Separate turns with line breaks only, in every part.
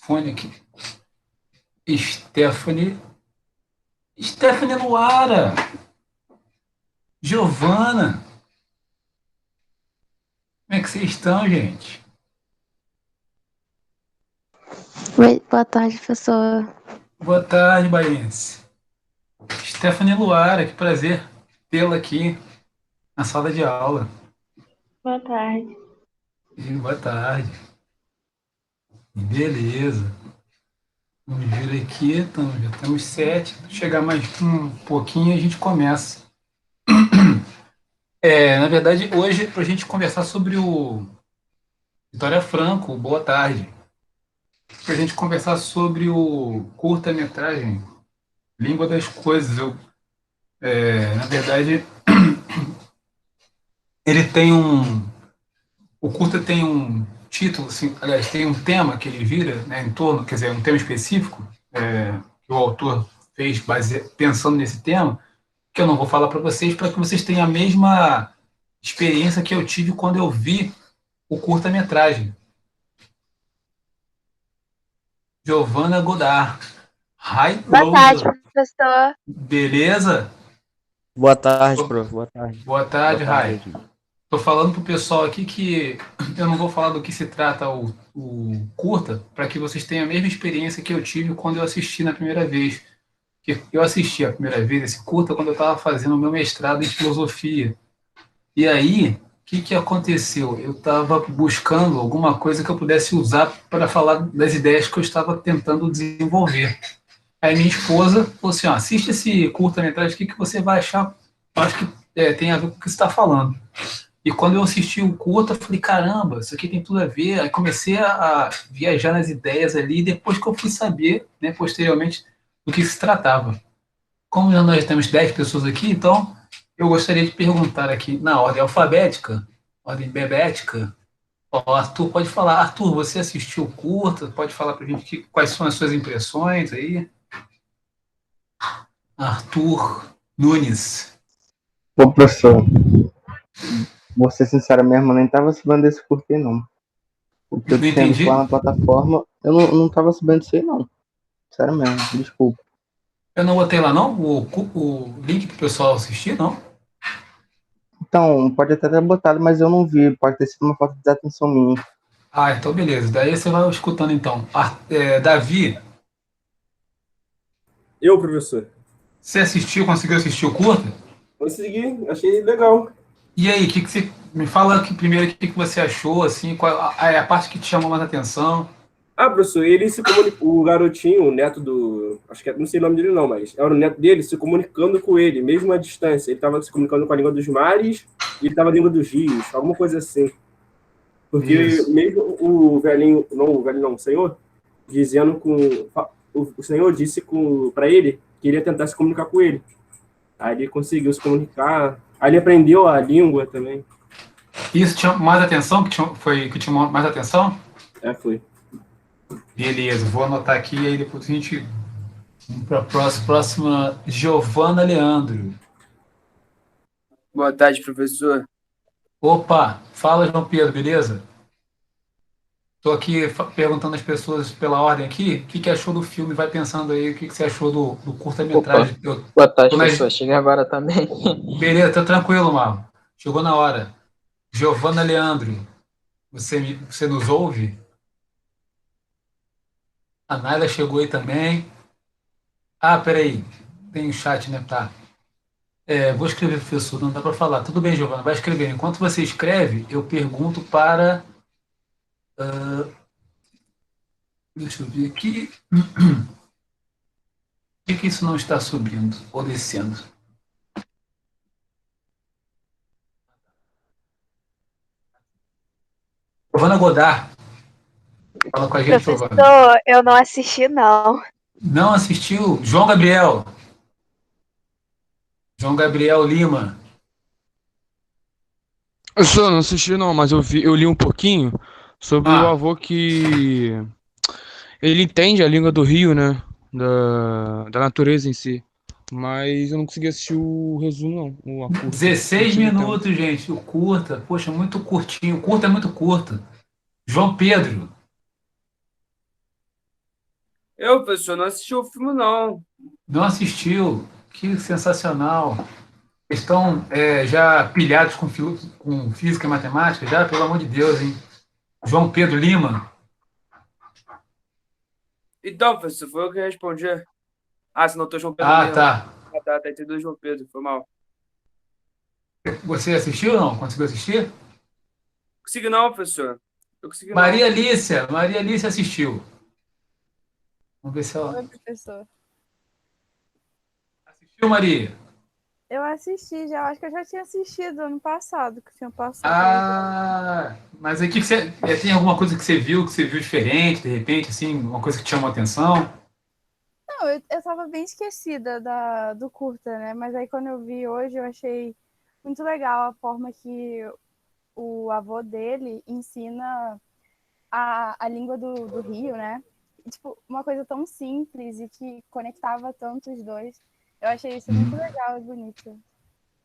Fone aqui. Stephanie. Stephanie Luara. Giovana. Como é que vocês estão, gente?
Oi, boa tarde, professor.
Boa tarde, baiense. Stephanie Luara, que prazer tê-la aqui na sala de aula.
Boa tarde.
Boa tarde. Beleza. Vamos ver aqui. Então, já temos 7. Chegar mais um pouquinho e a gente começa. Na verdade, hoje, para a gente conversar sobre o Vitória Franco, boa tarde. Para a gente conversar sobre o curta-metragem Língua das Coisas. Na verdade, ele tem um. O curta tem um título, assim, aliás, tem um tema que ele vira, né, em torno, quer dizer, um tema específico, que o autor fez pensando nesse tema, que eu não vou falar para vocês, para que vocês tenham a mesma experiência que eu tive quando eu vi o curta-metragem. Giovanna Godard, High
Boa tarde,
Rosa.
professor.
Beleza?
Boa tarde, prof. Boa tarde.
Boa
Boa
tarde, Rai.
tarde.
Estou falando para o pessoal aqui que eu não vou falar do que se trata o curta, para que vocês tenham a mesma experiência que eu tive quando eu assisti na primeira vez. Que eu assisti a primeira vez esse curta quando eu estava fazendo o meu mestrado em filosofia. E aí, o que aconteceu? Eu estava buscando alguma coisa que eu pudesse usar para falar das ideias que eu estava tentando desenvolver. Aí minha esposa falou assim: ó, assiste esse curta-metragem aqui que você vai achar, acho que tem a ver com o que você está falando. E quando eu assisti o curta, eu falei, caramba, isso aqui tem tudo a ver. Aí comecei a viajar nas ideias ali, depois que eu fui saber, né, posteriormente, do que se tratava. Como nós temos 10 pessoas aqui, então eu gostaria de perguntar aqui, na ordem alfabética, ordem bebética, ó, Arthur, pode falar. Arthur, você assistiu o curta? Pode falar para a gente quais são as suas impressões aí? Arthur Nunes.
Ô, professor, vou ser sincero mesmo, eu nem tava sabendo desse curso aí, não. O que eu
Não
tinha visto lá
entendi?
na plataforma, eu não tava sabendo disso aí, não. Sério mesmo, desculpa.
Eu não botei lá, não? O link para o pessoal assistir, não?
Então, pode até ter botado, mas eu não vi. Pode ter sido uma falta de atenção minha.
Ah, então beleza. Daí você vai escutando então. Davi,
Eu, professor.
você assistiu, conseguiu assistir o curta?
Consegui, achei legal.
E aí, que você me fala aqui primeiro o que você achou, assim, qual a parte que te chamou mais atenção?
Ah, professor, ele se comunicou, o garotinho, o neto do. Acho que não sei o nome dele, não, mas era o neto dele se comunicando com ele, mesmo à distância. Ele estava se comunicando com a língua dos mares e ele estava a língua dos rios, alguma coisa assim. Porque
Isso.
mesmo o velhinho, não, o velho não, o senhor, dizendo com. O senhor disse para ele que iria tentar se comunicar com ele. Aí ele conseguiu se comunicar. Aí ele aprendeu a língua também.
Isso te chamou mais atenção? Que te chamou mais atenção?
Foi.
Beleza, vou anotar aqui e aí depois a gente vamos para a próxima. Giovana Leandro.
Boa tarde, professor.
Opa, fala João Pedro, beleza? Estou aqui perguntando às pessoas pela ordem aqui, o que achou do filme, vai pensando aí, o que você achou do
Opa,
curta-metragem.
boa tarde, professor. Cheguei agora também.
Beleza, tá tranquilo, Marlon. Chegou na hora. Giovana Leandro, você nos ouve? A Naila chegou aí também. Ah, peraí, tem um chat, né? Tá. Vou escrever, professor, não dá para falar. Tudo bem, Giovana, vai escrever. Enquanto você escreve, eu pergunto para. Deixa eu ver aqui. Por que isso não está subindo ou descendo? Giovana Godard, fala com a gente, Giovana.
Professor, eu não assisti, não.
Não assistiu? João Gabriel. João Gabriel Lima.
Eu só não assisti não, mas eu li um pouquinho sobre o
Ah,
avô que ele entende a língua do rio, né? Da natureza em si. Mas eu não consegui assistir o resumo, não, a curta.
16
Não tive tempo.
minutos, gente. O curta. Poxa, muito curtinho. O curta é muito curto. João Pedro.
Professor, não assisti o filme, não.
Não assistiu? Que sensacional. Estão já pilhados com física e matemática? Já, pelo amor de Deus, hein? João Pedro Lima.
Então, professor, foi eu que respondi. Ah, se não tô João Pedro
Ah,
mesmo.
tá.
Tá entendendo João Pedro, foi mal.
Você assistiu ou não? Conseguiu assistir?
Consegui não, professor. Eu consegui não.
Maria Alice assistiu. Vamos ver se ela
Oi, professor.
assistiu, Maria.
Eu assisti já, acho que eu já tinha assistido ano passado, que tinha passado.
Ah, mas aí que você tem alguma coisa que você viu diferente, de repente, assim, uma coisa que te chamou a atenção?
Não, eu tava bem esquecida do curta, né? Mas aí quando eu vi hoje, eu achei muito legal a forma que o avô dele ensina a língua do Rio, né? E, tipo, uma coisa tão simples e que conectava tanto os dois. Eu achei isso muito legal e bonito.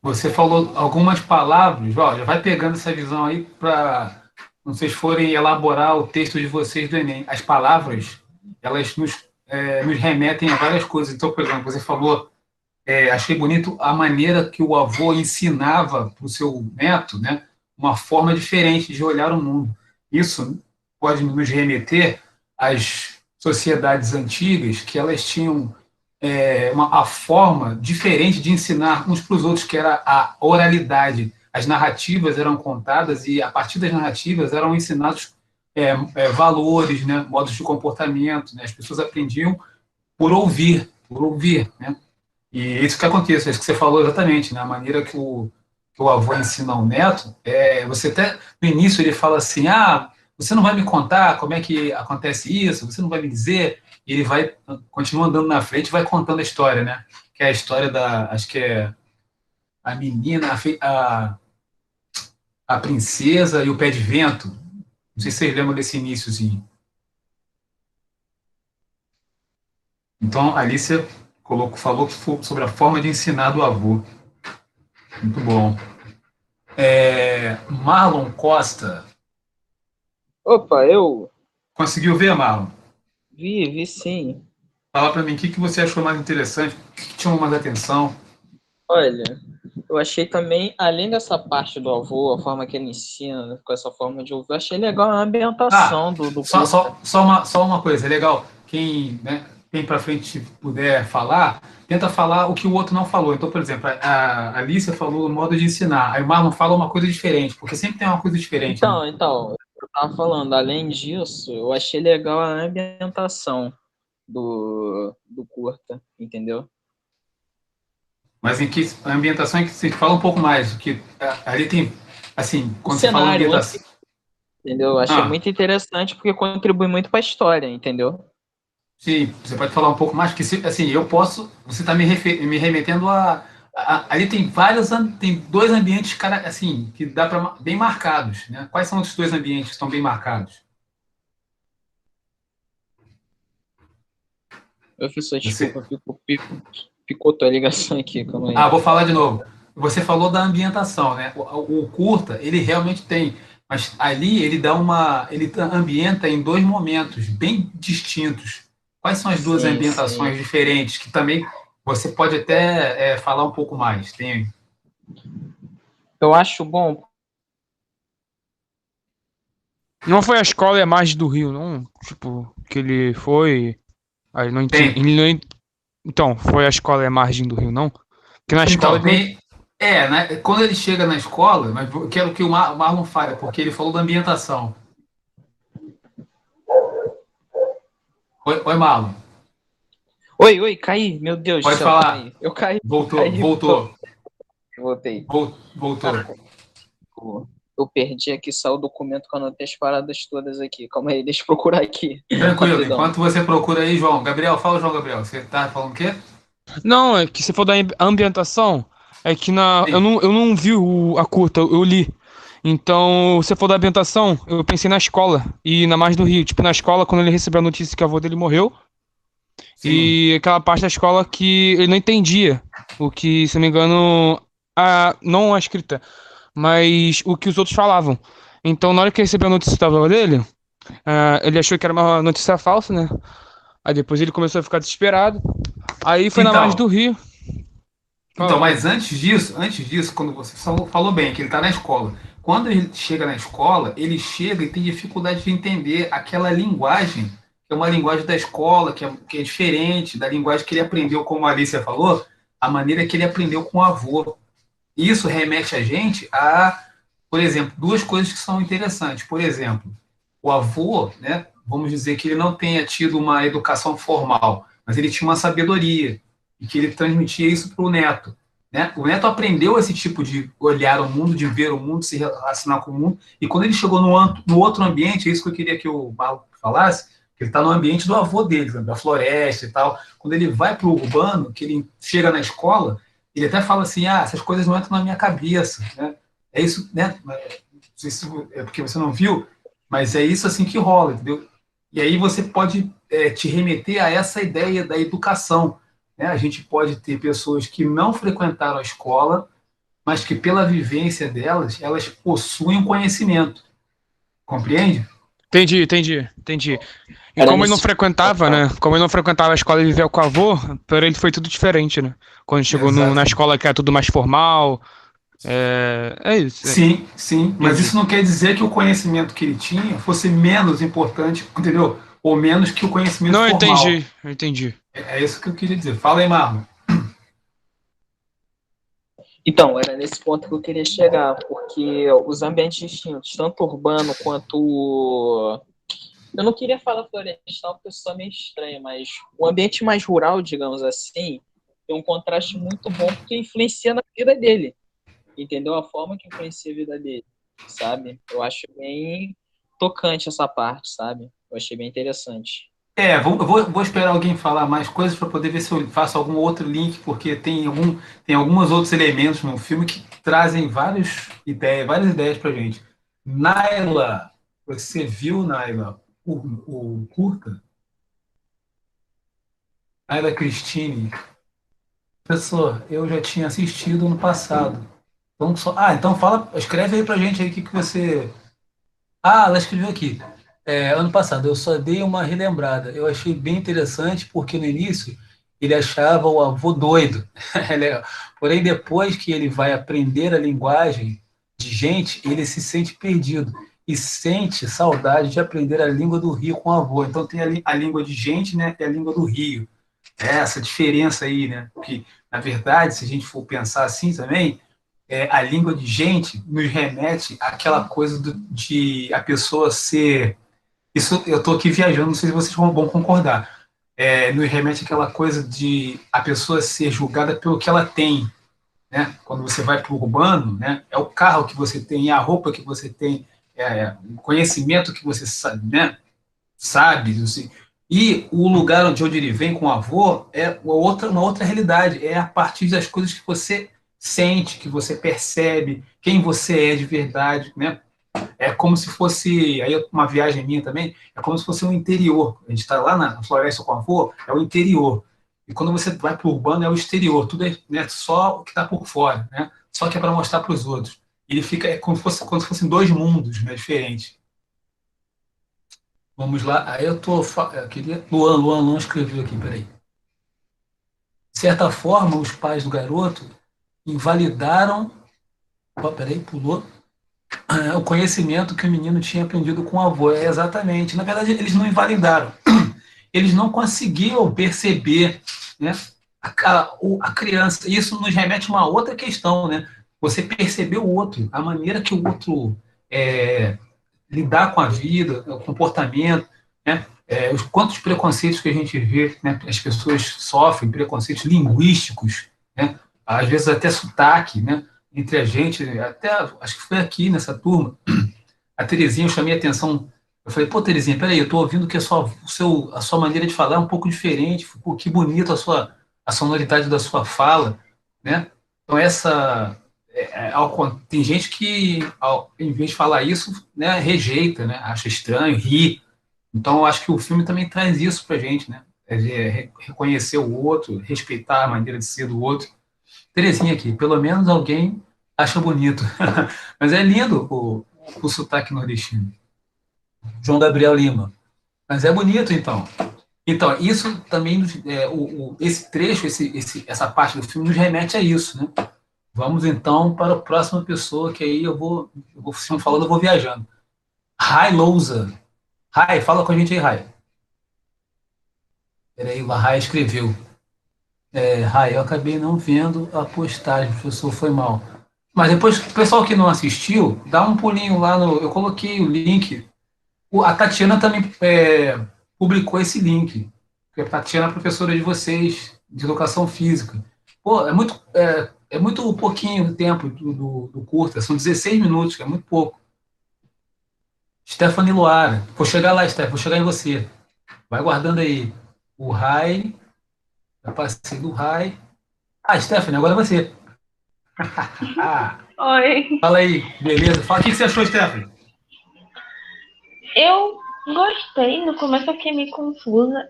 Você falou algumas palavras, ó, já vai pegando essa visão aí para vocês forem elaborar o texto de vocês do Enem. As palavras, elas nos remetem a várias coisas. Então, por exemplo, você falou, achei bonito a maneira que o avô ensinava para o seu neto, né, uma forma diferente de olhar o mundo. Isso pode nos remeter às sociedades antigas, que elas tinham a forma diferente de ensinar uns para os outros, que era a oralidade. As narrativas eram contadas e, a partir das narrativas, eram ensinados valores, né, modos de comportamento. Né, as pessoas aprendiam por ouvir. Né, e isso que acontece, isso que você falou exatamente, né, a maneira que o avô ensina ao neto, você até, no início, ele fala assim, você não vai me contar como é que acontece isso, você não vai me dizer, e ele continua andando na frente e vai contando a história, né? Que é a história acho que é a menina, a princesa e o pé de vento. Não sei se vocês lembram desse iníciozinho. Então, a Alicia falou sobre a forma de ensinar do avô. Muito bom. Marlon Costa.
Opa, eu
Conseguiu ver, Marlon?
vi sim.
Fala para mim, o que você achou mais interessante? O que te chamou mais atenção?
Olha, eu achei também, além dessa parte do avô, a forma que ele ensina, né, com essa forma de ouvir, eu achei legal a ambientação do curso.
Só uma coisa, é legal. Quem para frente puder falar, tenta falar o que o outro não falou. Então, por exemplo, a Alicia falou o modo de ensinar, aí o Marlon fala uma coisa diferente, porque sempre tem uma coisa diferente.
Então,
né?
eu tava falando, além disso, eu achei legal a ambientação do curta, entendeu?
Mas em que a ambientação é que você fala um pouco mais, que ali tem, assim, quando você fala
cenário,
ambientação...
Entendeu? Eu achei muito interessante porque contribui muito para a história, entendeu?
Sim, você pode falar um pouco mais, porque assim, eu posso, você está me remetendo ali tem dois ambientes, cara, assim, que dá para bem marcados, né? Quais são os dois ambientes que estão bem marcados?
Professor, desculpa, picotou a ligação aqui, calma aí.
Vou falar de novo. Você falou da ambientação, né? O curta, ele realmente tem, mas ali ele ele ambienta em dois momentos bem distintos. Quais são as duas ambientações diferentes que também você pode até falar um pouco mais? Tem...
Eu acho bom.
Não foi a escola e a margem do rio, não? Tipo, que ele foi... Aí não entendi. Então, foi a escola e a margem do rio, não? Porque na escola...
né, quando ele chega na escola, mas eu quero que o Marlon fale, porque ele falou da ambientação. Oi, Marlon.
Oi, caí, meu Deus.
Pode falar.
Eu caí.
Voltou.
Voltei.
Voltou.
Eu perdi aqui, saiu o documento que eu anotei as paradas todas aqui. Calma aí, deixa eu procurar aqui.
Tranquilo, rapidão. Enquanto você procura aí, João. Gabriel, fala, João Gabriel. Você tá falando o quê?
Não, é que você falou da ambientação, é que eu não vi a curta, eu li. Então, você falou da ambientação, eu pensei na escola e na margem do rio. Tipo, na escola, quando ele recebeu a notícia que o avô dele morreu. Sim. E aquela parte da escola que ele não entendia o que, se não me engano, não a escrita, mas o que os outros falavam. Então, na hora que ele recebeu a notícia do avô dele, ele achou que era uma notícia falsa, né? Aí depois ele começou a ficar desesperado. Aí foi na
Então,
margem do rio.
Então, mas antes disso, quando você falou bem que ele está na escola, quando ele chega na escola, ele chega e tem dificuldade de entender aquela linguagem, que é uma linguagem da escola, que é diferente da linguagem que ele aprendeu, como a Alicia falou, a maneira que ele aprendeu com o avô. Isso remete a gente a, por exemplo, duas coisas que são interessantes. Por exemplo, o avô, né, vamos dizer que ele não tenha tido uma educação formal, mas ele tinha uma sabedoria e que ele transmitia isso para o neto. Né? O neto aprendeu esse tipo de olhar o mundo, de ver o mundo, se relacionar com o mundo, e quando ele chegou no outro ambiente, é isso que eu queria que o Marlon falasse, que ele está no ambiente do avô dele, da floresta e tal. Quando ele vai para o urbano, que ele chega na escola, ele até fala assim, essas coisas não entram na minha cabeça. Né? É isso, né? Não sei se é porque você não viu, mas é isso assim que rola, entendeu? E aí você pode te remeter a essa ideia da educação. Né? A gente pode ter pessoas que não frequentaram a escola, mas que pela vivência delas, elas possuem um conhecimento. Compreende?
Entendi. E
Era
como ele não
nesse.
frequentava, né? Como ele não frequentava a escola e vivia com o avô, para ele foi tudo diferente, né? Quando chegou na
Exato.
escola que era tudo mais formal. É isso.
Sim, mas
Entendi.
isso não quer dizer que o conhecimento que ele tinha fosse menos importante, entendeu? Ou menos que o conhecimento
Não,
formal.
eu entendi.
É isso que eu queria dizer. Fala aí, Marlon.
Então, era nesse ponto que eu queria chegar, porque os ambientes distintos, tanto urbano quanto. Eu não queria falar florestal porque eu sou meio estranho, mas o ambiente mais rural, digamos assim, tem um contraste muito bom porque influencia na vida dele. Entendeu? A forma que influencia a vida dele, sabe? Eu acho bem tocante essa parte, sabe? Eu achei bem interessante.
Vou esperar alguém falar mais coisas para poder ver se eu faço algum outro link, porque tem alguns outros elementos no filme que trazem várias ideias para gente. Naila, você viu, Naila, o curta? Naila Christine. Professor, eu já tinha assistido no passado. Então fala, escreve aí pra gente aí o que você. Ela escreveu aqui. Ano passado, eu só dei uma relembrada. Eu achei bem interessante, porque no início ele achava o avô doido. Porém, depois que ele vai aprender a linguagem de gente, ele se sente perdido e sente saudade de aprender a língua do Rio com o avô. Então tem a língua de gente, né, e a língua do Rio. Essa diferença aí, né? Porque, na verdade, se a gente for pensar assim também, a língua de gente nos remete àquela coisa de a pessoa ser. Isso eu estou aqui viajando, não sei se vocês vão concordar. Nos remete àquela coisa de a pessoa ser julgada pelo que ela tem. Né? Quando você vai para o urbano, né? É o carro que você tem, é a roupa que você tem, o conhecimento que você sabe, né? Sabe? Assim. E o lugar onde ele vem com o avô é uma outra realidade. É a partir das coisas que você sente, que você percebe, quem você é de verdade, né? É como se fosse, aí uma viagem minha também, é como se fosse um interior. A gente está lá na floresta com o avô, é o interior. E quando você vai para o urbano, é o exterior. Tudo é, né, só o que está por fora, né? Só que é para mostrar para os outros. Ele fica como se fossem dois mundos, né, diferentes. Vamos lá. Aí eu queria. Luan escreveu aqui, peraí. De certa forma, os pais do garoto invalidaram. Peraí, pulou. O conhecimento que o menino tinha aprendido com o avô. Exatamente. Na verdade, eles não invalidaram. Eles não conseguiam perceber, né, a criança. Isso nos remete a uma outra questão, né? Você perceber o outro, a maneira que o outro lidar com a vida, o comportamento, né? Os quantos preconceitos que a gente vê, né? As pessoas sofrem preconceitos linguísticos, né? Às vezes até sotaque, né? Entre a gente, até acho que foi aqui nessa turma, a Terezinha, eu chamei a atenção, eu falei, pô, Terezinha, peraí, eu estou ouvindo que a sua maneira de falar é um pouco diferente, pô, que bonito a sonoridade da sua fala, né? Então tem gente que, em vez de falar isso, né, rejeita, né, acha estranho, ri. Então, eu acho que o filme também traz isso pra gente, né? Reconhecer o outro, respeitar a maneira de ser do outro. Terezinha aqui, pelo menos alguém acha bonito. Mas é lindo o sotaque nordestino. João Gabriel Lima. Mas é bonito, então. Então, isso também, esse trecho, essa parte do filme nos remete a isso, né? Vamos então para a próxima pessoa, que aí se falando, eu vou viajando. Rai Lousa. Rai, fala com a gente aí, Rai. Peraí, o Rai escreveu. Rai, eu acabei não vendo a postagem, professor, foi mal. Mas depois, o pessoal que não assistiu, dá um pulinho lá no. Eu coloquei o link. A Tatiana também publicou esse link. Porque a Tatiana é professora de vocês, de educação física. Pô, é muito pouquinho o tempo do curta, são 16 minutos, que é muito pouco. Stephanie Luara. Vou chegar lá, Stephanie, vou chegar em você. Vai guardando aí. O Rai. Eu passei do Rai. Ah, Stephanie, agora é você.
Oi.
Fala aí, beleza? Fala o que você achou, Stephanie.
Eu gostei, no começo eu fiquei meio confusa.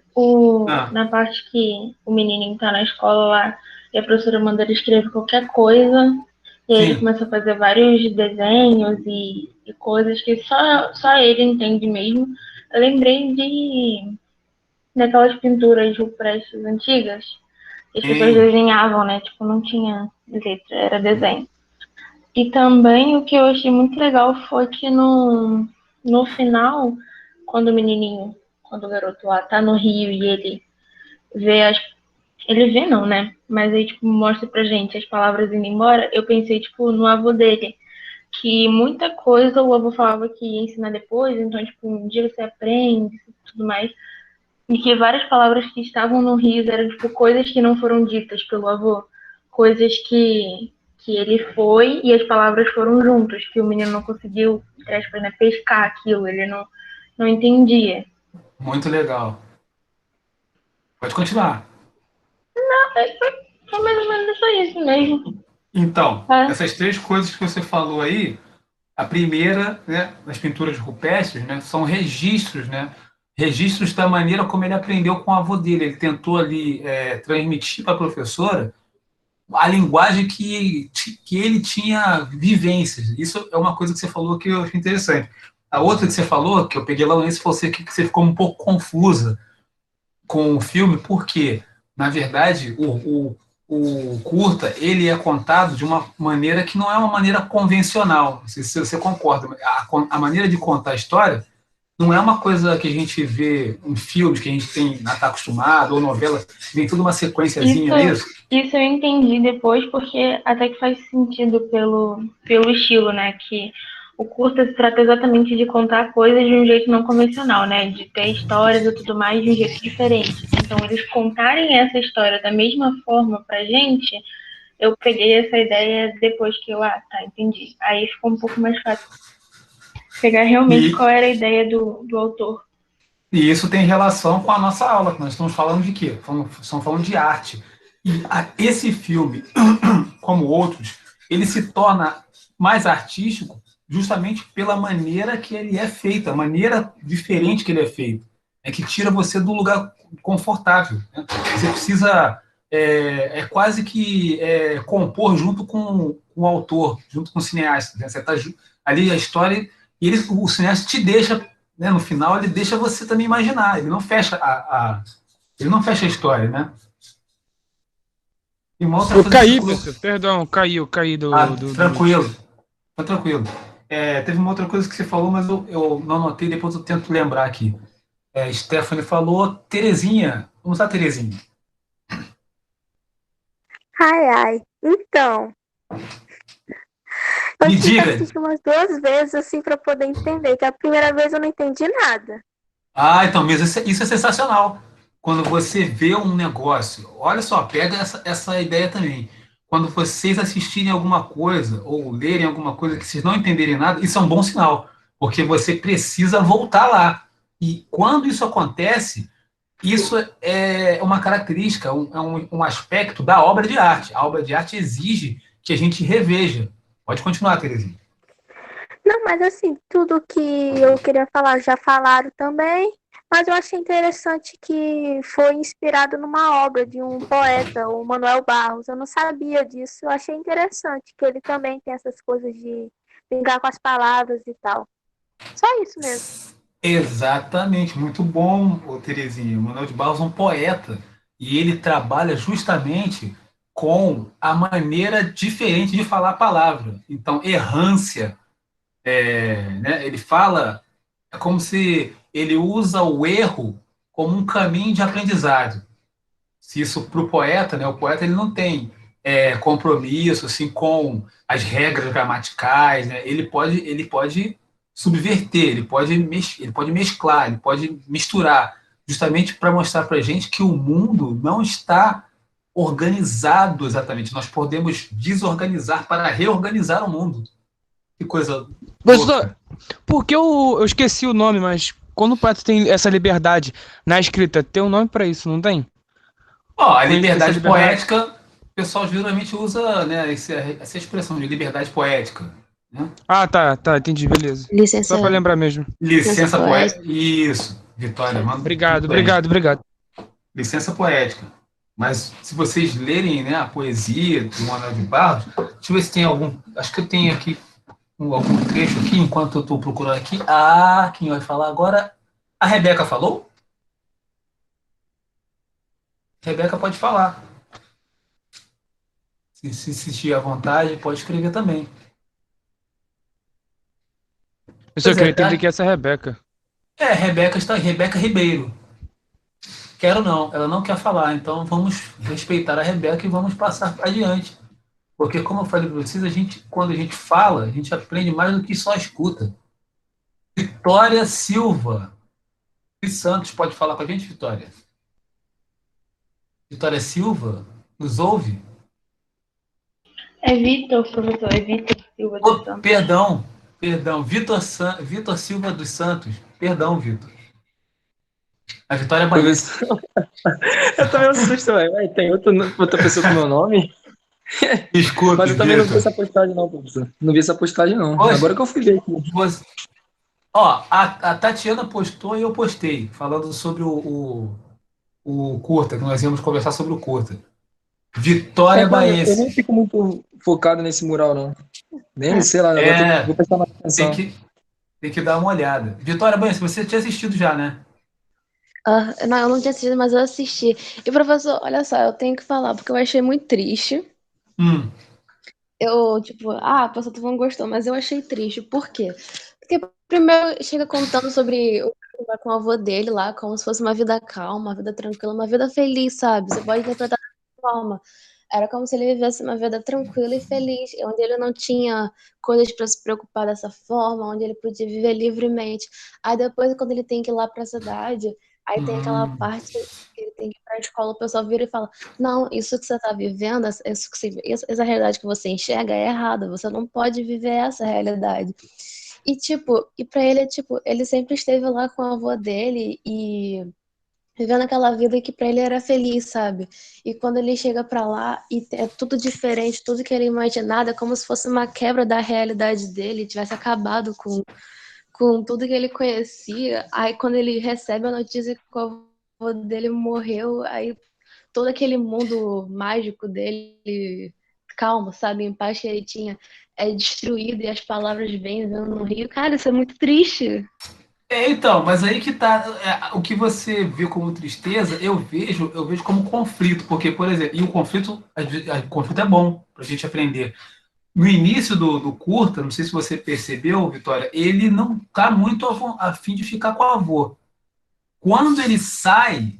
Na parte que o menininho tá na escola lá e a professora manda ele escrever qualquer coisa. E aí ele começa a fazer vários desenhos e coisas que só ele entende mesmo. Eu lembrei daquelas pinturas rupestres antigas. Que as pessoas desenhavam, né? Tipo, não tinha letra, era desenho. E também o que eu achei muito legal foi que no final, quando o garoto lá tá no rio e ele vê ele vê não, né? Mas aí, tipo, mostra pra gente as palavras indo embora, eu pensei, tipo, no avô dele, que muita coisa o avô falava que ia ensinar depois, então, tipo, um dia você aprende e tudo mais, e que várias palavras que estavam no rio eram, tipo, coisas que não foram ditas pelo avô, coisas que ele foi e as palavras foram juntas, que o menino não conseguiu, entre aspas, né, pescar aquilo, ele não entendia.
Muito legal. Pode continuar.
Foi mais ou menos só isso mesmo.
Então, essas três coisas que você falou aí, a primeira, né, nas pinturas rupestres, né, são registros, né? Registros da maneira como ele aprendeu com o avô dele. Ele tentou ali transmitir para a professora a linguagem que ele tinha vivências. Isso é uma coisa que você falou que eu achei interessante. A outra que você falou, que eu peguei lá no início, foi você que você ficou um pouco confusa com o filme, porque, na verdade, o curta ele é contado de uma maneira que não é uma maneira convencional. Não sei se você concorda. A maneira de contar a história não é uma coisa que a gente vê em filmes que a gente está acostumado, ou novela, vem tudo uma sequenciazinha, é isso?
Isso eu entendi depois, porque até que faz sentido pelo estilo, né? Que o curta se trata exatamente de contar coisas de um jeito não convencional, né? De ter histórias e tudo mais de um jeito diferente. Então, eles contarem essa história da mesma forma pra gente, eu peguei essa ideia depois que entendi. Aí ficou um pouco mais fácil pegar realmente qual era a ideia do autor.
E isso tem relação com a nossa aula, que nós estamos falando de quê? Estamos falando de arte. E esse filme, como outros, ele se torna mais artístico justamente pela maneira que ele é feito, a maneira diferente que ele é feito. É que tira você do lugar confortável. Né? Você precisa quase que compor junto com o autor, junto com o cineasta. Né? Você está ali a história e o cineasta te deixa, né, no final, ele deixa você também imaginar. Ele não fecha ele não fecha a história, né? E uma outra
Eu
coisa
caí,
que
professor. Perdão, caí do.
tranquilo, tá tranquilo. Teve uma outra coisa que você falou, mas eu não anotei, depois eu tento lembrar aqui. Stephanie falou, Terezinha. Vamos lá, Terezinha.
Ai. Então, eu
Me
tive que
diga.
assistir umas 2 vezes, assim, pra poder entender, que a primeira vez eu não entendi nada.
Então, mesmo isso é sensacional. Quando você vê um negócio, olha só, pega essa ideia também. Quando vocês assistirem alguma coisa ou lerem alguma coisa que vocês não entenderem nada, isso é um bom sinal, porque você precisa voltar lá. E quando isso acontece, isso é uma característica, um aspecto da obra de arte. A obra de arte exige que a gente reveja. Pode continuar, Terezinha.
Não, mas assim, tudo que eu queria falar já falaram também, mas eu achei interessante que foi inspirado numa obra de um poeta, o Manuel Barros. Eu não sabia disso, eu achei interessante que ele também tem essas coisas de brincar com as palavras e tal. Só isso mesmo.
Exatamente, muito bom, ô Terezinha. O Manuel de Barros é um poeta e ele trabalha justamente com a maneira diferente de falar a palavra. Então, errância, né, ele fala, é como se ele usa o erro como um caminho de aprendizado. Se isso para o poeta, né, o poeta ele não tem compromisso assim com as regras gramaticais, né? Ele pode subverter, ele pode mesclar, ele pode misturar, justamente para mostrar para a gente que o mundo não está organizado exatamente. Nós podemos desorganizar para reorganizar o mundo. Que coisa
Professor,
louca.
porque eu esqueci o nome, mas quando o poeta tem essa liberdade na escrita, tem um nome pra isso, não tem?
Ó, a
Quando ele tem essa
liberdade
liberdade.
poética, o pessoal geralmente usa, né, essa expressão de liberdade poética, né?
Ah, tá, entendi, beleza.
Licença,
Só pra lembrar mesmo.
licença
Licença
poética.
poética. Isso, Vitória, manda muito
Obrigado,
bem.
obrigado, obrigado.
Licença poética. Mas se vocês lerem, né, a poesia do Manuel de Barros, deixa eu ver se tem algum. Acho que eu tenho aqui algum trecho aqui, enquanto eu estou procurando aqui. Ah, quem vai falar agora? A Rebeca falou? Rebeca pode falar. Se sentir à vontade, pode escrever também.
Eu só
Pois
queria
é,
entender que essa é a Rebeca.
Rebeca Ribeiro. Quero não, ela não quer falar, então vamos respeitar a Rebeca e vamos passar adiante. Porque, como eu falei para vocês, quando a gente fala, a gente aprende mais do que só escuta. Vitória Silva de Santos, pode falar com a gente, Vitória? Vitória Silva, nos ouve?
É Vitor, professor, é Vitor Silva
Oh,
dos Santos.
perdão, Vitor Silva dos Santos. Perdão, Vitor. A Vitória é banheira.
Professor, eu também assusto, velho. Ué, tem outra pessoa com meu nome?
Desculpe,
Mas eu também não vi
Vitor.
essa postagem, não, professor. Não vi essa postagem, não.
Poxa,
Agora que eu fui ver aqui.
Ó, a Tatiana postou e eu postei, falando sobre o curta, que nós íamos conversar sobre o curta.
É,
Vitória
mas eu nem
Baense.
fico muito focado nesse mural, não. Nem sei lá, agora vou prestar mais
Tem
atenção.
que dar uma olhada. Vitória Baense, você tinha assistido já, né?
Não, eu não tinha assistido, mas eu assisti. E, professor, olha só, eu tenho que falar, porque eu achei muito triste.
Hum,
Eu, tipo, a pessoa todo mundo gostou, mas eu achei triste. Por quê? Porque primeiro chega contando sobre o que vai com o avô dele lá, como se fosse uma vida calma, uma vida tranquila, uma vida feliz, sabe? Você pode interpretar dessa forma. Era como se ele vivesse uma vida tranquila e feliz, onde ele não tinha coisas para se preocupar dessa forma, onde ele podia viver livremente. Aí depois, quando ele tem que ir lá para a cidade, aí tem aquela
hum.
parte que ele tem que ir para a escola, o pessoal vira e fala: não, isso que você está vivendo, essa realidade que você enxerga é errada, você não pode viver essa realidade. E, tipo, e pra ele, tipo, ele sempre esteve lá com a avó dele e vivendo aquela vida que pra ele era feliz, sabe? E quando ele chega pra lá e é tudo diferente, tudo que ele imaginava, é como se fosse uma quebra da realidade dele, tivesse acabado com tudo que ele conhecia. Aí quando ele recebe a notícia que o avô dele morreu, aí todo aquele mundo mágico dele, calmo, sabe, em paz que ele tinha, é destruído e as palavras vêm vindo no rio. Cara, isso é muito triste.
Então, mas aí que tá. O que você vê como tristeza, eu vejo como conflito, porque, por exemplo, e o conflito, o conflito é bom pra gente aprender. No início do curta, não sei se você percebeu, Vitória, ele não tá muito a fim de ficar com o avô. Quando ele sai,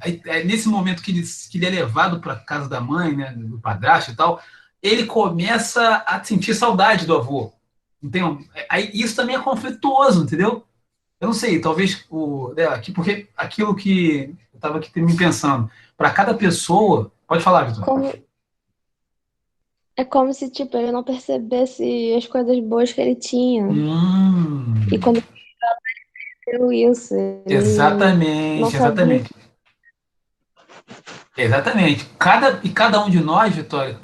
nesse momento que ele é levado para casa da mãe, né, do padrasto e tal, ele começa a sentir saudade do avô. Entendeu? Aí, isso também é conflituoso, entendeu? Eu não sei, talvez porque aquilo que eu estava aqui me pensando, para cada pessoa, pode falar, Vitor.
É como se, tipo, ele não percebesse as coisas boas que ele tinha. E quando ele viu isso, ele não
Exatamente,
sabia.
exatamente. Exatamente. Cada um de nós, Vitória,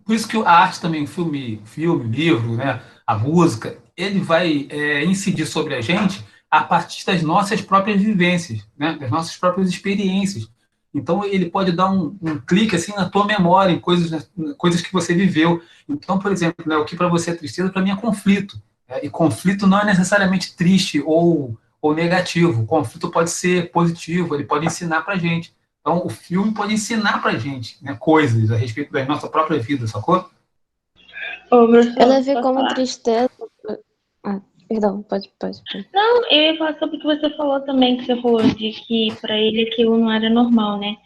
por isso que a arte também, o filme, livro, né, a música, ele vai incidir sobre a gente a partir das nossas próprias vivências, né, das nossas próprias experiências. Então, ele pode dar um clique assim na tua memória, em coisas que você viveu. Então, por exemplo, né, o que para você é tristeza, para mim é conflito. E conflito não é necessariamente triste ou ou negativo. O conflito pode ser positivo, ele pode ensinar para a gente. Então, o filme pode ensinar para a gente, né, coisas a respeito da nossa própria vida, sacou?
Eu levei como tristeza. Ah, perdão, pode.
Não, eu ia falar sobre o que você falou também, que você falou de que para ele aquilo não era normal, né?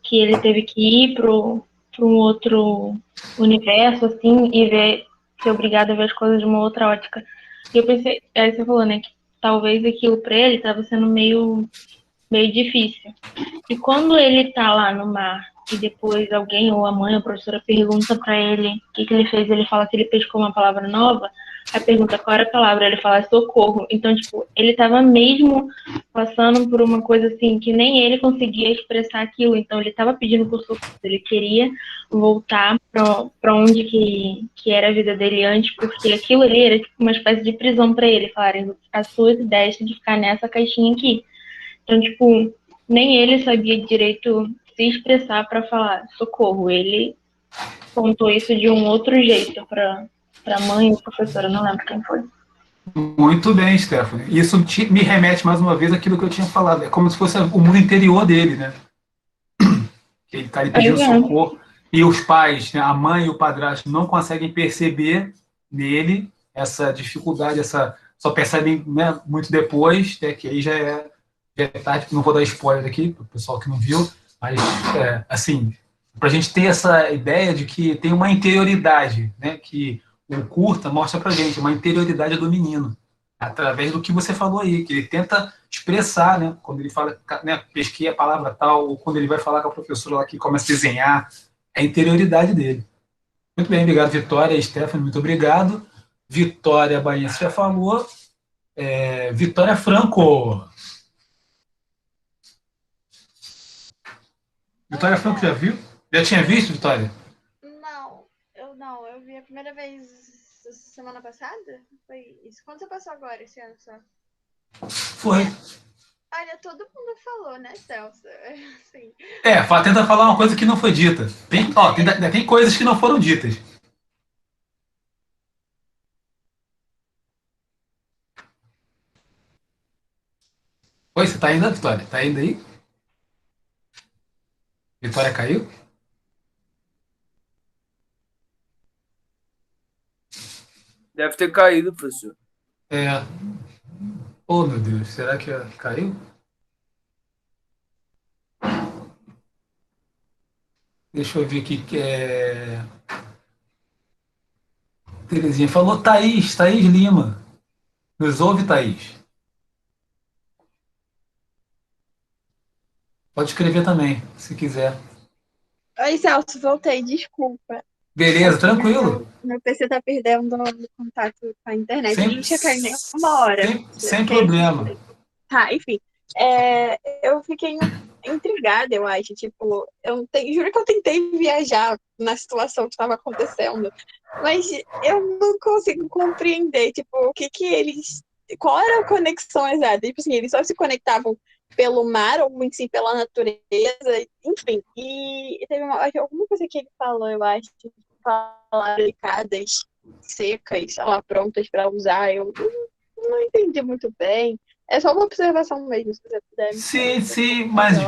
Que ele teve que ir para um outro universo, assim, e ser obrigado a ver as coisas de uma outra ótica. E eu pensei, aí você falou, né, que talvez aquilo para ele estava sendo meio difícil. E quando ele tá lá no mar e depois alguém, ou a mãe, ou a professora, pergunta para ele o que ele fez, ele fala que ele pescou uma palavra nova, aí pergunta qual era a palavra, ele fala socorro. Então, tipo, ele tava mesmo passando por uma coisa assim, que nem ele conseguia expressar aquilo, então ele tava pedindo por socorro, ele queria voltar para onde que era a vida dele antes, porque aquilo ali era tipo uma espécie de prisão para ele, falarem, as suas ideias têm que ficar nessa caixinha aqui. Então, tipo, nem ele sabia direito se expressar para falar socorro. Ele contou isso de um outro jeito para a mãe ou professora, não lembro quem foi.
Muito bem, Stephanie. Isso me remete mais uma vez àquilo que eu tinha falado. É como se fosse o mundo interior dele, né? Ele está ali pedindo socorro e os pais, né, a mãe e o padrasto, não conseguem perceber nele essa dificuldade, só percebem, né, muito depois, né, que aí já é tarde. Não vou dar spoiler aqui para o pessoal que não viu, mas assim, para a gente ter essa ideia de que tem uma interioridade, né, que o curta mostra para a gente, uma interioridade do menino, através do que você falou aí, que ele tenta expressar, né, quando ele fala, né, pesquei a palavra tal, ou quando ele vai falar com a professora lá que começa a desenhar, é a interioridade dele. Muito bem, obrigado, Vitória e Stephanie, muito obrigado. Vitória Bahia, você já falou. Vitória Franco. Vitória Franco já viu? Já tinha visto, Vitória?
Não, eu vi a primeira vez semana passada. Foi isso. Quando você passou agora, esse ano só?
Foi.
Olha, todo mundo falou, né, Celso? Assim.
Tenta falar uma coisa que não foi dita. Tem coisas que não foram ditas. Oi, você tá ainda, Vitória? Tá ainda aí? Vitória caiu?
Deve ter caído, professor.
Oh, meu Deus, será que caiu? Deixa eu ver aqui que Terezinha falou Thaís Lima. Nos ouve, Thaís? Pode escrever também, se quiser.
Oi, Celso, voltei, desculpa.
Beleza, tranquilo.
Meu PC tá perdendo o contato com a internet. Não tinha caído nem uma hora.
Sem problema.
Tá, enfim. Eu fiquei intrigada, eu acho. Tipo, juro que eu tentei viajar na situação que estava acontecendo, mas eu não consigo compreender, tipo, o que eles... Qual era a conexão exata? Tipo assim, eles só se conectavam pelo mar ou, sim, pela natureza, enfim. E teve alguma coisa que ele falou, eu acho, palavras delicadas, secas, sei lá, prontas para usar. Eu não entendi muito bem. É só uma observação mesmo, se você puder.
Sim, mas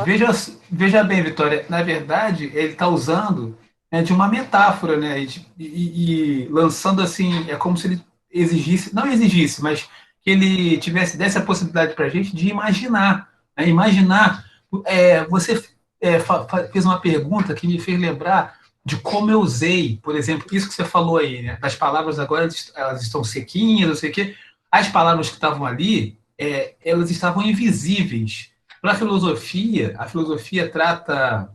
veja bem, Vitória, na verdade, ele está usando, né, de uma metáfora, né, e lançando assim, é como se ele não exigisse, mas que ele desse a possibilidade para a gente de imaginar. Né, imaginar. Você fez uma pergunta que me fez lembrar de como eu usei, por exemplo, isso que você falou aí, né, das palavras agora elas estão sequinhas, não sei o quê. As palavras que estavam ali, elas estavam invisíveis. Para a filosofia trata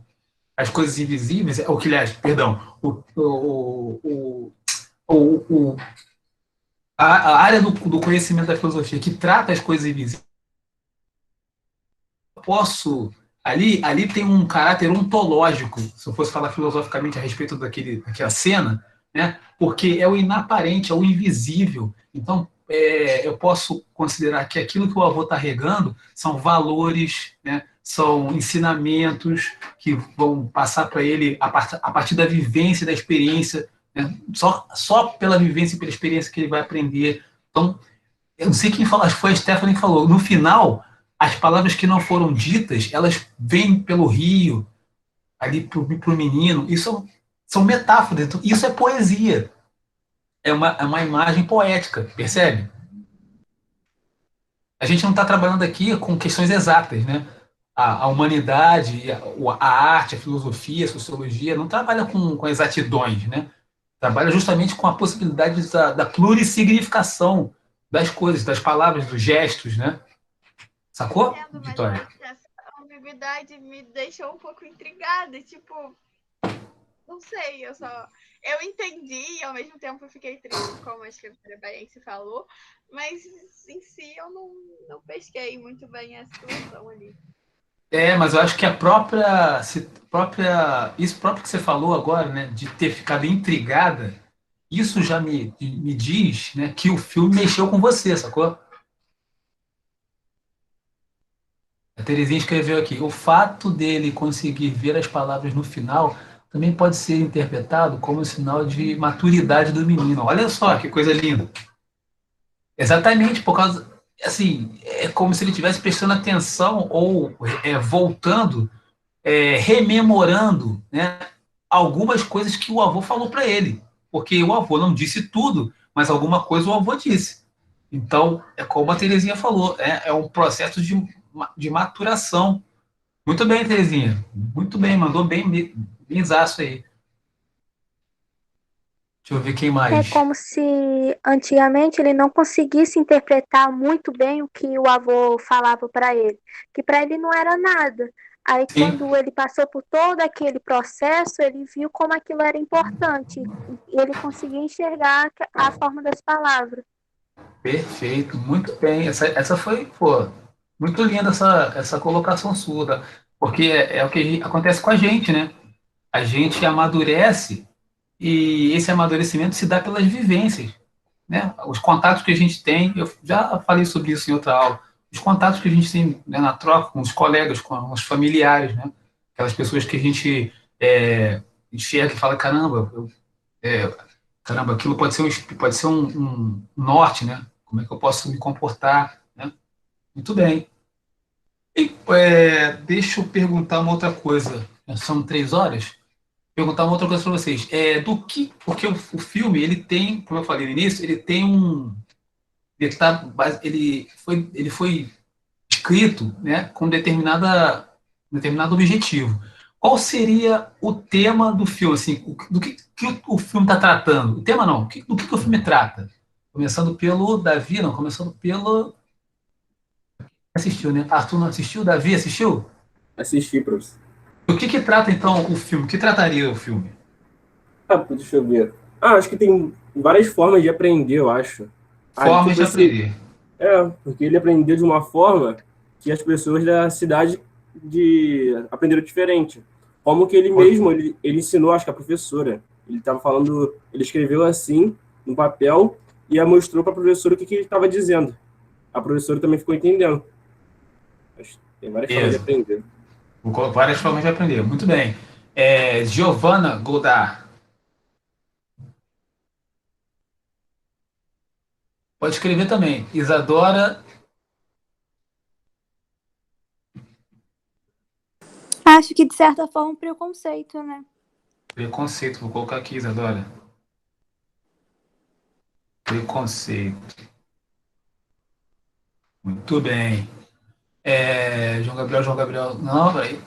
as coisas invisíveis, a área do conhecimento da filosofia que trata as coisas invisíveis, ali tem um caráter ontológico, se eu fosse falar filosoficamente a respeito daquela cena, né? Porque é o inaparente, é o invisível. Então, eu posso considerar que aquilo que o avô está regando são valores, né? São ensinamentos que vão passar para ele a partir da vivência, da experiência, né? Só pela vivência e pela experiência que ele vai aprender. Então, eu não sei quem falou, acho que foi a Stephanie que falou, no final, as palavras que não foram ditas, elas vêm pelo rio, ali pro menino, isso são metáforas, então, isso é poesia, é uma imagem poética, percebe? A gente não está trabalhando aqui com questões exatas, né? A humanidade, a arte, a filosofia, a sociologia não trabalha com exatidões, né? Trabalha justamente com a possibilidade da plurissignificação das coisas, das palavras, dos gestos, né? Sacou,
Entendo, mas eu
Vitória?
acho que essa ambiguidade me deixou um pouco intrigada. Tipo, não sei, eu entendi e ao mesmo tempo eu fiquei triste, como a escritora baiense falou, mas em si eu não pesquei muito bem a situação ali.
Mas eu acho que isso próprio que você falou agora, né, de ter ficado intrigada, isso já me diz, né, que o filme mexeu com você, sacou? A Terezinha escreveu aqui: o fato dele conseguir ver as palavras no final também pode ser interpretado como um sinal de maturidade do menino. Olha só que coisa linda. Exatamente por causa, assim, é como se ele estivesse prestando atenção ou voltando, rememorando, né, algumas coisas que o avô falou para ele, porque o avô não disse tudo, mas alguma coisa o avô disse. Então, é como a Terezinha falou, é um processo de maturação. Muito bem, Terezinha. Muito bem, mandou bem zaço aí. Deixa eu ver quem
É
mais.
como se antigamente ele não conseguisse interpretar muito bem o que o avô falava para ele, que para ele não era nada. Aí,
Sim,
quando ele passou por todo aquele processo, ele viu como aquilo era importante e ele conseguia enxergar a forma das palavras.
perfeito, muito bem. Essa foi, pô, muito linda essa colocação sua, tá? Porque é o que acontece com a gente, né? A gente amadurece e esse amadurecimento se dá pelas vivências, né? Os contatos que a gente tem, eu já falei sobre isso em outra aula, os contatos que a gente tem, né, na troca com os colegas, com os familiares, né? Aquelas pessoas que a gente enxerga e fala, é, caramba, aquilo pode ser um norte, né? Como é que eu posso me comportar, né? Muito bem. E, deixa eu perguntar uma outra coisa. São 3 horas. Perguntar uma outra coisa para vocês. Porque o filme, ele tem, como eu falei no início, ele tem ele foi escrito, né, com determinado objetivo. Qual seria o tema do filme? Assim, do que o filme está tratando? O tema não, do que o filme trata? Começando pelo Davi, não, começando pelo. Assistiu, né? Arthur não assistiu? Davi assistiu?
Assisti, professor.
Do que trata então o filme? O que trataria o filme?
Deixa eu ver. Acho que tem várias formas de aprender, eu acho.
Formas
Tipo
de
assim,
aprender.
porque ele aprendeu de uma forma que as pessoas da cidade aprenderam diferente. Como que ele mesmo, ele ensinou, acho que a professora. Ele estava falando, ele escreveu assim, no papel, e mostrou para a professora o que ele estava dizendo. A professora também ficou entendendo. Tem várias formas de aprender.
Várias formas de aprender. Muito bem. Giovanna Godard. Pode escrever também. Isadora.
Acho que, de certa forma, um preconceito, né?
Preconceito. Vou colocar aqui, Isadora. Preconceito. Muito bem. João Gabriel. Não, peraí.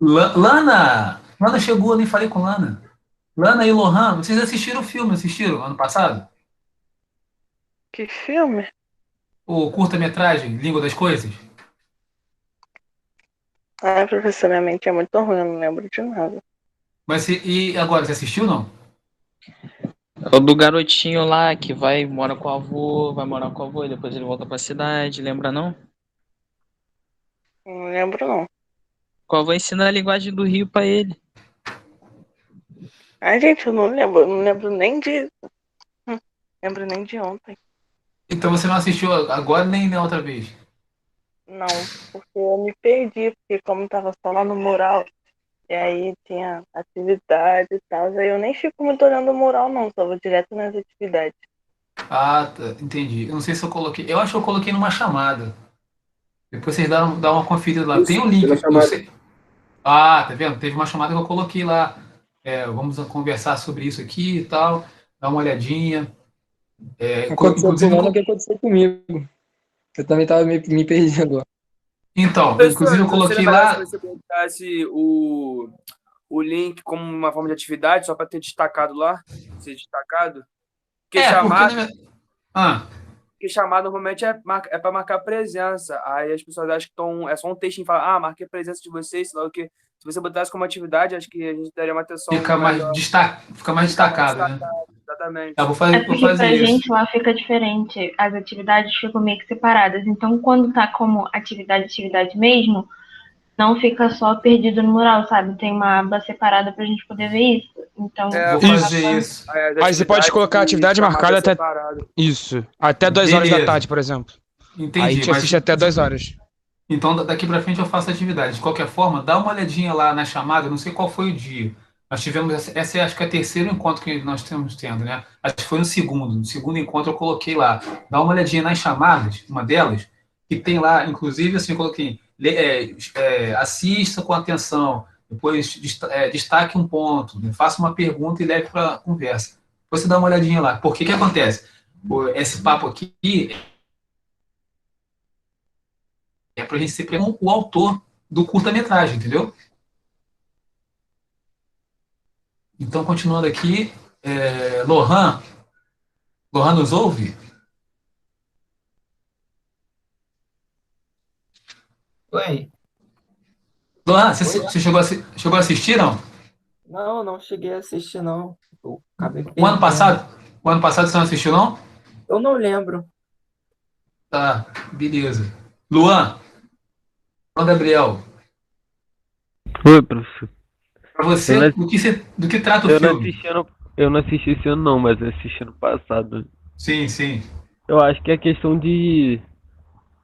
Lana! Lana chegou, eu nem falei com Lana. Lana e Lohan, vocês assistiram o filme, assistiram ano passado?
Que filme?
O curta-metragem Língua das Coisas?
Professor, minha mente é muito ruim, eu não lembro de nada.
Mas e agora, você assistiu ou não?
É o do garotinho lá que vai morar com o avô, vai morar com o avô e depois ele volta pra cidade, lembra não?
Não lembro, não.
O avô ensina a linguagem do Rio pra ele.
Gente, eu não lembro nem de. Lembro nem de ontem.
Então você não assistiu agora nem na outra vez?
Não, porque eu me perdi, porque como tava só lá no mural, e aí tinha atividade e tal, aí eu nem fico muito olhando o mural não, só vou direto nas atividades.
Ah, tá, entendi. Eu não sei se eu coloquei. Eu acho que eu coloquei numa chamada. Depois vocês dão uma conferida lá. Tem
Isso,
um link,
pela
eu
chamada.
sei. Ah, tá vendo? Teve uma chamada que eu coloquei lá. Vamos conversar sobre isso aqui e tal. Dá uma olhadinha.
Aconteceu com o
Inclusive,
Mano o que aconteceu comigo. Eu também tava me perdendo.
então, inclusive
Professor,
eu
não seria
coloquei
melhor se
lá.
você colocasse o link como uma forma de atividade, só para ter destacado lá? Ser destacado? Porque
Porque
chamado,
Ah,
normalmente é para marcar presença. Aí as pessoas acham que é só um textinho e falam, marquei a presença de vocês, sei lá o quê. Se você botasse como atividade, acho que a gente daria uma atenção
fica mais
melhor.
fica mais
Ficar mais
destacado, né?
destacado,
Eu
exatamente.
É
vou
porque
fazer
pra
isso.
gente lá fica diferente. As atividades ficam meio que separadas. Então, quando tá como atividade mesmo, não fica só perdido no mural, sabe? Tem uma aba separada pra gente poder ver isso. Então,
Vou
Isso.
fazer isso.
Aí você pode colocar a atividade marcada até.
Separado.
Isso. Até 2 horas da
Beleza.
tarde, por exemplo. Aí a
Entendi,
gente
mas
assiste até 2 horas.
então daqui para frente eu faço atividade. De qualquer forma, dá uma olhadinha lá na chamada, eu não sei qual foi o dia. Nós tivemos essa acho que é o terceiro encontro que nós estamos tendo, né? Acho que foi no segundo. No segundo encontro eu coloquei lá. Dá uma olhadinha nas chamadas, uma delas, que tem lá, inclusive, assim, eu coloquei, assista com atenção, depois destaque um ponto, né? Faça uma pergunta e leve para a conversa. Você dá uma olhadinha lá. Por que acontece? Esse papo aqui é para a gente ser o autor do curta-metragem, entendeu? Então, continuando aqui, Lohan nos ouve?
Oi.
Lohan, você chegou a assistir, não?
Não cheguei a assistir, não. Eu acabei
O ano
perdendo.
passado você não assistiu, não?
Eu não lembro.
Tá, beleza. Luan, Gabriel,
Oi, professor.
para você, do que trata o filme?
Eu não assisti esse ano não, mas eu assisti ano passado.
Sim, sim.
Eu acho que é questão de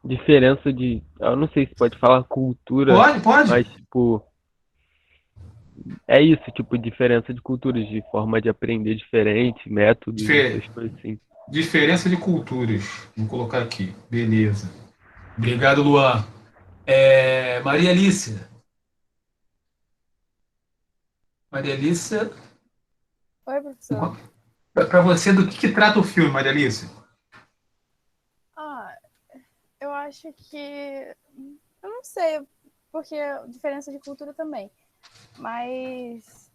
diferença de... Eu não sei se pode falar cultura.
Pode.
Mas, tipo... É isso, tipo, diferença de culturas, de forma de aprender diferente, métodos, essas coisas assim.
Diferença de culturas. Vou colocar aqui. Beleza. Obrigado, Luan. Maria Alicia. Maria Alicia.
Oi, professor.
Para você, do que trata o filme, Maria Alicia?
Eu acho que... Eu não sei, porque diferença de cultura também. Mas...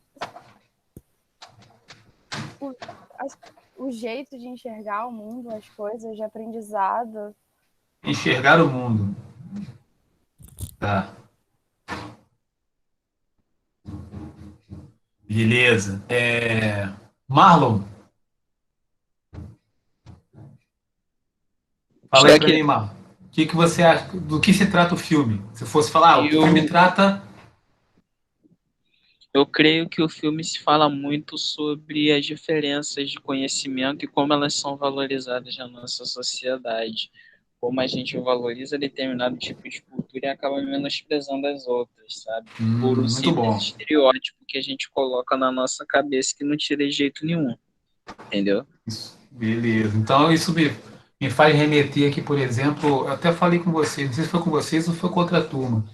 O jeito de enxergar o mundo, as coisas, de aprendizado.
Enxergar o mundo. Tá. Beleza. Marlon. Fala aí pra mim, Marlon. O que você acha? Do que se trata o filme? Se fosse falar, o filme trata...
Eu creio que o filme se fala muito sobre as diferenças de conhecimento e como elas são valorizadas na nossa sociedade. Como a gente valoriza determinado tipo de cultura e acaba menosprezando as outras, sabe? Por um simples estereótipo que a gente coloca na nossa cabeça que não tira de jeito nenhum. Entendeu?
Beleza. Então isso me faz remeter aqui, por exemplo, eu até falei com vocês, não sei se foi com vocês ou foi com outra turma.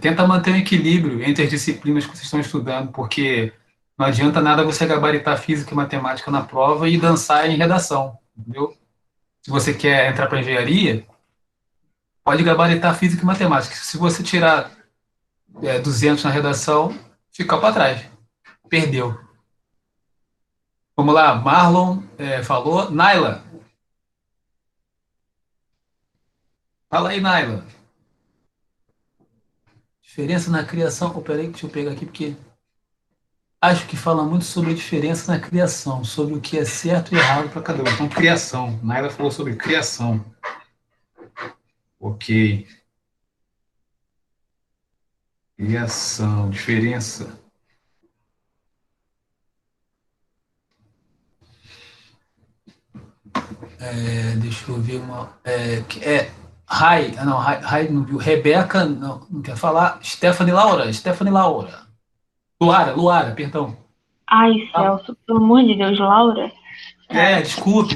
Tenta manter um equilíbrio entre as disciplinas que vocês estão estudando, porque não adianta nada você gabaritar física e matemática na prova e dançar em redação, entendeu? Se você quer entrar para engenharia, pode gabaritar física e matemática. Se você tirar 200 na redação, fica para trás. Perdeu. Vamos lá, Marlon falou. Naila. Fala aí, Naila. Diferença na criação. Peraí, deixa eu pegar aqui, porque acho que fala muito sobre a diferença na criação, sobre o que é certo e errado para cada um. Então, criação. Naila falou sobre criação. Ok. Criação, diferença. Deixa eu ver uma. Rai não viu. Rebeca não quer falar. Stephanie Laura. Luara, perdão.
Ai, Celso, pelo amor de Deus, Laura.
Desculpe.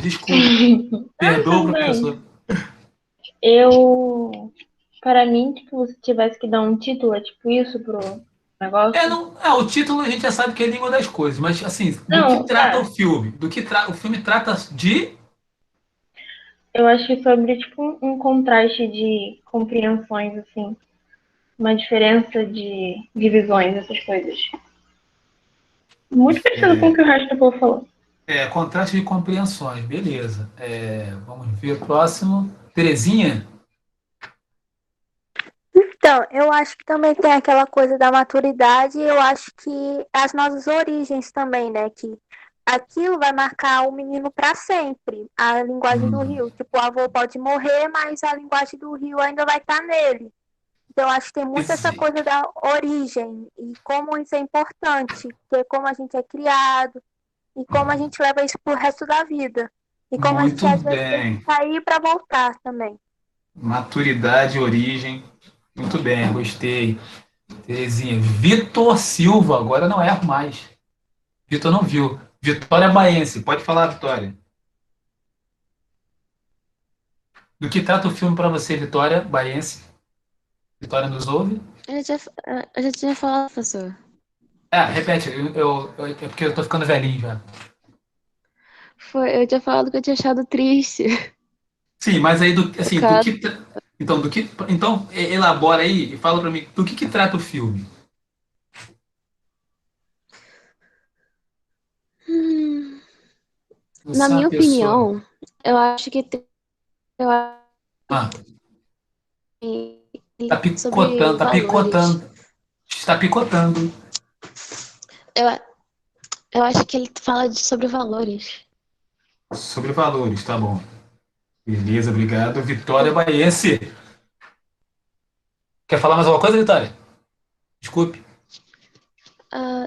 Perdoa o professor.
Para mim, tipo, se tivesse que dar um título, é tipo isso pro negócio?
O título a gente já sabe que é Língua das Coisas, mas assim, do que trata o filme? O filme trata de...
Eu acho que sobre, tipo, um contraste de compreensões, assim. Uma diferença de visões, essas coisas. Muito parecido com o que o resto do povo falou.
Contraste de compreensões, beleza. Vamos ver o próximo. Terezinha?
Então, eu acho que também tem aquela coisa da maturidade, e eu acho que as nossas origens também, né? Que aquilo vai marcar o menino para sempre, a linguagem do rio. Tipo, o avô pode morrer, mas a linguagem do rio ainda vai estar nele. Então, eu acho que tem muito essa coisa da origem e como isso é importante, porque como a gente é criado e como a gente leva isso pro resto da vida. E como a gente às vezes tem que sair para voltar também.
Maturidade, origem. Muito bem, gostei. Terezinha. Vitor Silva, agora não erro mais. Vitor não viu. Vitória Baense, pode falar, Vitória. Do que trata o filme para você, Vitória Baense? Vitória nos ouve?
Eu já tinha falado, professor.
Repete, é porque eu tô ficando velhinho já.
Eu tinha falado que eu tinha achado triste.
Sim, mas aí Então, elabora aí e fala para mim do que trata o filme.
Na minha opinião, eu acho que tem.
Tá picotando. Está picotando.
Eu acho que ele fala sobre valores.
Sobre valores, tá bom. Beleza, obrigado. Vitória Baense. Quer falar mais alguma coisa, Vitória? Desculpe.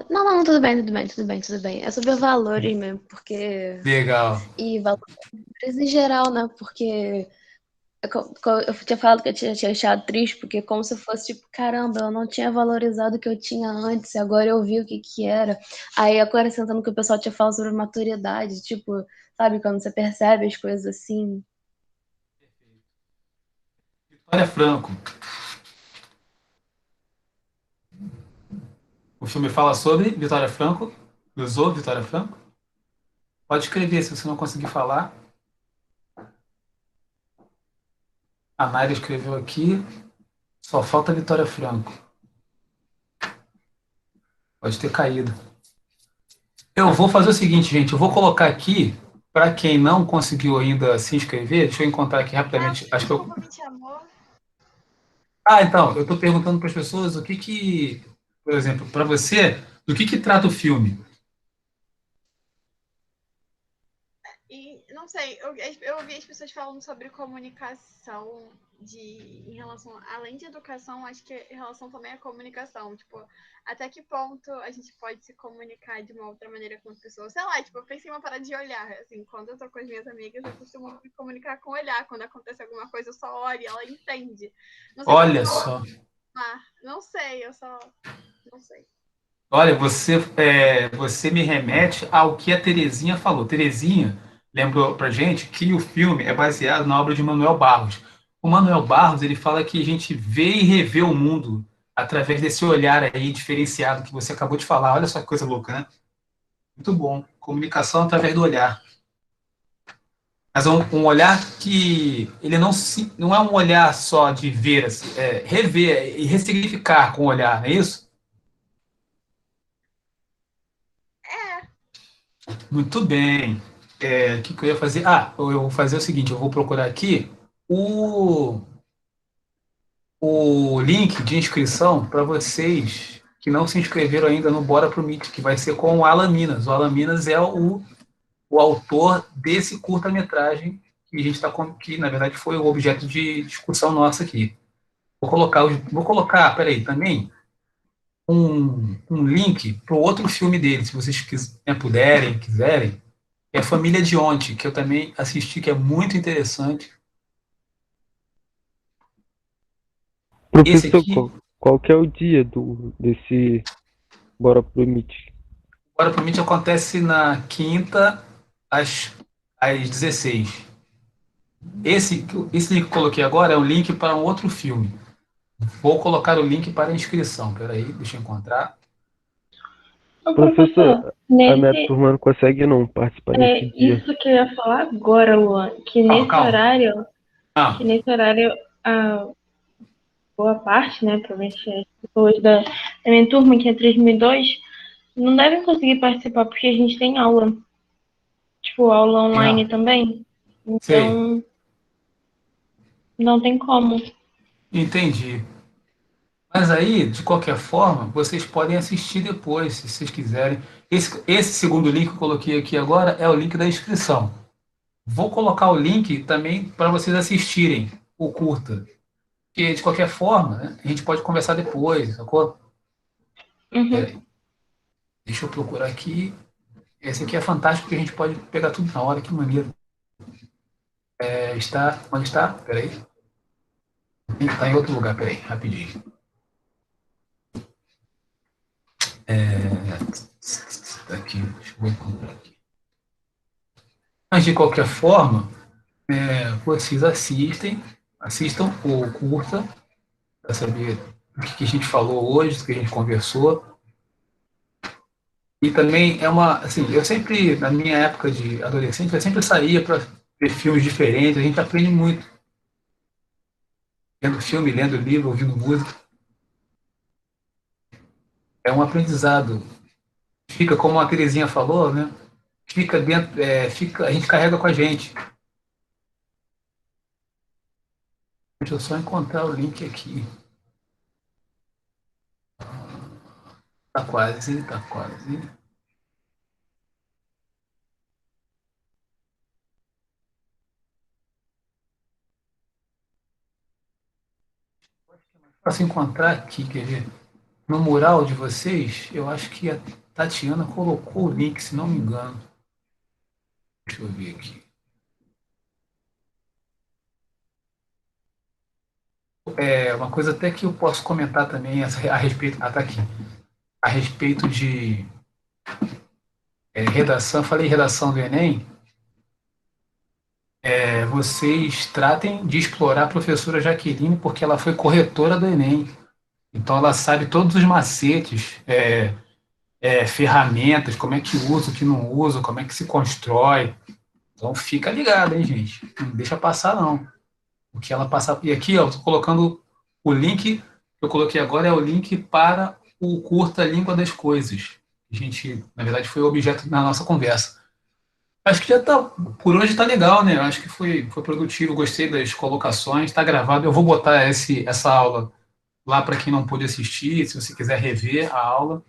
Não, tudo bem. É sobre valores mesmo, porque...
Legal.
E valores em geral, né? Porque eu tinha falado que eu tinha achado triste, porque como se fosse tipo, caramba, eu não tinha valorizado o que eu tinha antes, e agora eu vi o que era. Aí agora sentando que o pessoal tinha falado sobre maturidade, tipo, sabe, quando você percebe as coisas assim.
Vitória Franco. O filme fala sobre Vitória Franco. Usou Vitória Franco? Pode escrever se você não conseguir falar. A Naira escreveu aqui. Só falta Vitória Franco. Pode ter caído. Eu vou fazer o seguinte, gente. Eu vou colocar aqui, para quem não conseguiu ainda se inscrever, deixa eu encontrar aqui rapidamente. Acho que eu... Então, eu estou perguntando para as pessoas por exemplo, para você, do que trata o filme?
Não sei, eu ouvi as pessoas falando sobre comunicação em relação, além de educação, acho que em relação também à comunicação, tipo, até que ponto a gente pode se comunicar de uma outra maneira com as pessoas, sei lá, tipo, eu pensei em uma parada de olhar, assim, quando eu tô com as minhas amigas, eu costumo me comunicar com olhar, quando acontece alguma coisa, eu só olho e ela entende. Não sei.
Olha só.
Não sei, eu só não sei.
Olha, você me remete ao que a Terezinha falou. Terezinha lembrou pra gente que o filme é baseado na obra de Manuel Barros. O Manuel Barros, ele fala que a gente vê e revê o mundo através desse olhar aí diferenciado que você acabou de falar. Olha só que coisa louca, né? Muito bom. Comunicação através do olhar. Mas um olhar que ele não é um olhar só de ver, assim, rever e ressignificar com o olhar, não é isso? Muito bem. O que eu ia fazer? Eu vou fazer o seguinte, eu vou procurar aqui o link de inscrição para vocês que não se inscreveram ainda no Bora Pro Meet, que vai ser com o Alan Minas. O Alan Minas é o autor desse curta-metragem que a gente que na verdade foi o objeto de discussão nossa aqui. Vou colocar, peraí, também um link para o outro filme dele, se vocês quiserem, é Família de Ontem, que eu também assisti, que é muito interessante.
Professor, qual que é o dia desse Bora Pro Meet?
Bora Pro Meet acontece na quinta, às 16. Esse link que eu coloquei agora é um link para um outro filme. Vou colocar o link para a inscrição. Peraí, deixa eu encontrar.
Ô,
Professor, a minha
nesse,
turma não consegue não participar nesse dia.
isso que eu ia falar agora, Luan, que
Calma,
nesse
calma.
horário,
Ah,
a boa parte, né, provavelmente as pessoas da minha turma, que é 3002, não devem conseguir participar porque a gente tem aula. Tipo, aula online também.
sei.
Então, não tem como.
Entendi. Mas aí, de qualquer forma, vocês podem assistir depois, se vocês quiserem. Esse segundo link que eu coloquei aqui agora é o link da inscrição. Vou colocar o link também para vocês assistirem o curta. Porque, de qualquer forma, né, a gente pode conversar depois, sacou? Peraí. Deixa eu procurar aqui. Esse aqui é fantástico porque a gente pode pegar tudo na hora, que maneiro. Onde está? Peraí. Está em outro lugar, peraí, rapidinho. Tá aqui, deixa eu encontrar aqui. Mas, de qualquer forma, vocês assistam o curta, para saber o que a gente falou hoje, o que a gente conversou. E também assim, eu sempre, na minha época de adolescente, eu sempre saía para ver filmes diferentes, a gente aprende muito. Vendo filme, lendo livro, ouvindo música. É um aprendizado. Fica, como a Terezinha falou, né? Fica dentro, a gente carrega com a gente. Deixa eu só encontrar o link aqui. Tá quase, tá quase. Posso encontrar aqui, quer ver? No mural de vocês, eu acho que a Tatiana colocou o link, se não me engano. Deixa eu ver aqui. Uma coisa até que eu posso comentar também a respeito. Ah, tá aqui. A respeito de redação, falei redação do Enem. Vocês tratem de explorar a professora Jaqueline, porque ela foi corretora do Enem. Então ela sabe todos os macetes, ferramentas, como é que usa, o que não usa, como é que se constrói. Então fica ligado, hein, gente? Não deixa passar, não. O que ela passar. E aqui, ó, estou colocando o link que eu coloquei agora, é o link para o curta Língua das Coisas. A gente, na verdade, foi o objeto da nossa conversa. Acho que já tá, por hoje está legal, né? Acho que foi produtivo, gostei das colocações, está gravado. Eu vou botar essa aula lá para quem não pôde assistir, se você quiser rever a aula.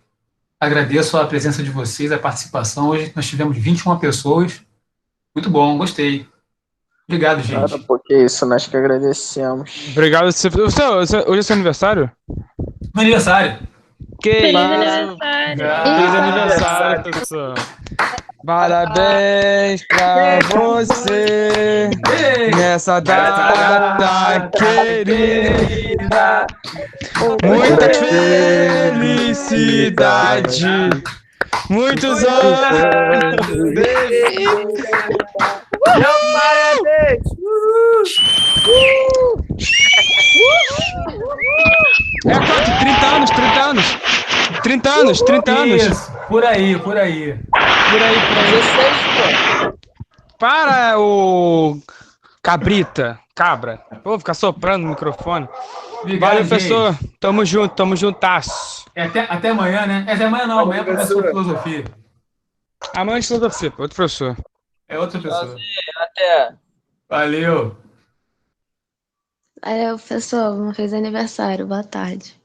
Agradeço a presença de vocês, a participação. Hoje nós tivemos 21 pessoas. Muito bom, gostei. Obrigado, gente.
Cara, porque isso, nós que agradecemos.
Obrigado. Hoje é seu aniversário?
Meu aniversário.
Feliz
aniversário.
Feliz aniversário, pessoal. Parabéns pra você nessa data querida. Muita felicidade. Muitos anos de vida.
Parabéns!
Quanto? 30 anos, 30 anos. 30 anos, 30 anos.
Isso, por aí.
Por aí. Para, o cabrita, cabra. Vou ficar soprando no microfone.
Obrigado,
valeu,
gente.
professor. Tamo juntasso.
Até amanhã, né? Até amanhã não, amanhã é professor de filosofia.
Amanhã de filosofia, outro professor.
É outra pessoa.
Até.
Valeu.
Aí, professor, não fez aniversário, boa tarde.